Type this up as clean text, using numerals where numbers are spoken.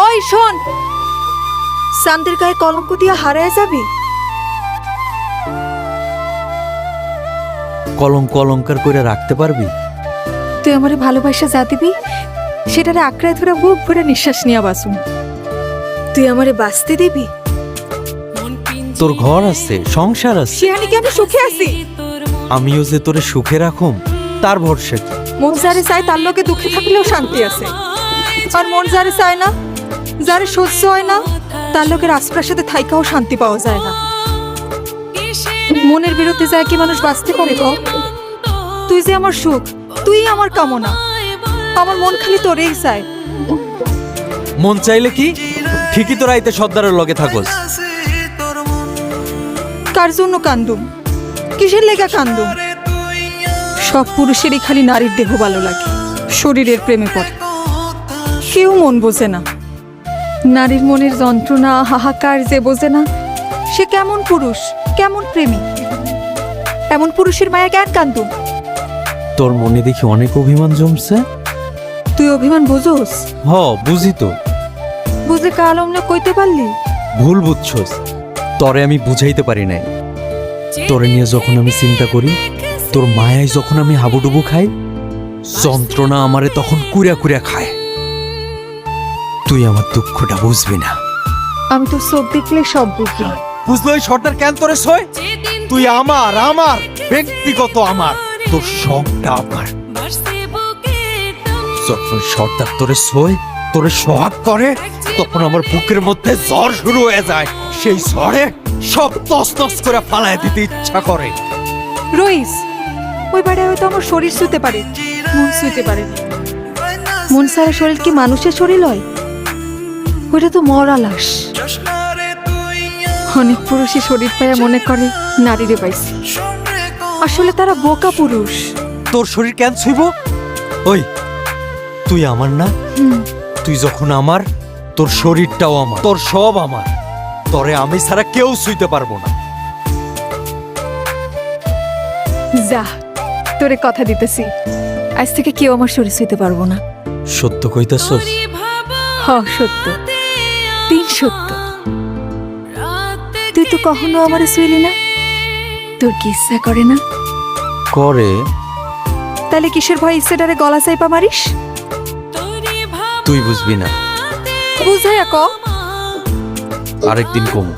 ওই শোন, শান্তির গায়ে কলঙ্ক দিয়ে হারায় যাবি। কলঙ্ক অলঙ্কার করে রাখতে পারবি? তুই আমারে ভালোবাসা যা দিবি সেটারে আঁকড়ায় ধরে বুক ভরে নিঃশ্বাস নিয়ে বাঁচুন। তুই আমারে বাঁচতে দিবি। তোর ঘর আছে, সংসার আছে, সেখানে কি আমি সুখে আছি? আমিও যে তোরে সুখে রাখুম তার ভরসা কি? মন যারে চায় তার লোকে দুঃখে থাকলেও শান্তি আছে, আর মন যারে চায় না, যারে সহ্য হয় না, তার লোকের আশপ্রাসাদে থাইকাও শান্তি পাওয়া যায় না। মনের বিরুদ্ধে যায় কি মানুষ বাঁচতে পারে গো? তুই যে আমার সুখ, তুই আমার কামনা, আমার মন খালি তোরেই চায়। মন চাইলে কি ঠিকই তোরা আইতে সর্দারের লগে থাকোস। কার জন্য কান্দুম? কিসের লেগা কান্দুম? সব পুরুষেরই খালি নারীর দেহ ভালো লাগে, শরীরের প্রেমে পড়ে। কেউ মন বোঝে না। নারীর মনের যন্ত্রণা হাহাকার যে বোঝে না, সে কেমন পুরুষ, কেমন প্রেমী? এমন পুরুষের মায়া কেন কান্দুম? তোর মনে দেখি অনেক অভিমান জমছে। তুই অভিমান বুঝোস? হ, বুঝি তো। বুঝে কাল অমনে কইতে পারলি? ভুল বুঝছস, তরে আমি বুঝাইতে পারি নাই। তোরে নিয়ে যখন আমি চিন্তা করি, তোর মায়ায় যখন আমি হাবুডুবু খাই, যন্ত্রণা আমারে তখন কুড়া কুড়া খায়। তুই আমার দুঃখটা বুঝবি না। আমি তো চোখ দেখলে সব বুঝি। বুঝলো ওই সর্দার কেন তোরে সয়? তুই আমার, আমার ব্যক্তিগত, আমার, তোর সবটা আমার। যখন সর্দার তোরে সয়, তোরে সোহাগ করে, তখন আমার বুকের মধ্যে জ্বর শুরু হয়ে যায়। সেই জ্বরে সব তছনছ করে ফালায় দিতে ইচ্ছা করে। রইস, ওই বাড়ি হয়তো আমার শরীর ছুঁতে পারে, মন ছুঁতে পারে না। মন ছাড়া শরীর কি মানুষের শরীর হয়? ওইটা তো মরা লাশ। অনেক পুরুষই শরীর পায়া মনে করে নারীরে পাইছে, আসলে তারা বোকা পুরুষ। তোর শরীর কেন ছুইব? ওই তুই আমার না? তুই যখন আমার, তোর শরীরটাও আমার, তোর সব আমার। তোরে আমি ছাড়া কেউ ছুঁইতে পারবো না। যা, তোরে কথা দিতেছি, আজ থেকে কেউ আমার শরীর ছুঁতে পারবো না। সত্য কইতাছস? হ, সত্য, তিন সত্য। তুই তো কখনো আমারে ছুঁইলি না, তোর কি ইচ্ছা করে না? করে। তাহলে কিসের ভয় ইচ্ছেটারে গলা চাইপা মারিস? তুই বুঝবি না, বুঝাইয়া ক। আরেকদিন কমু।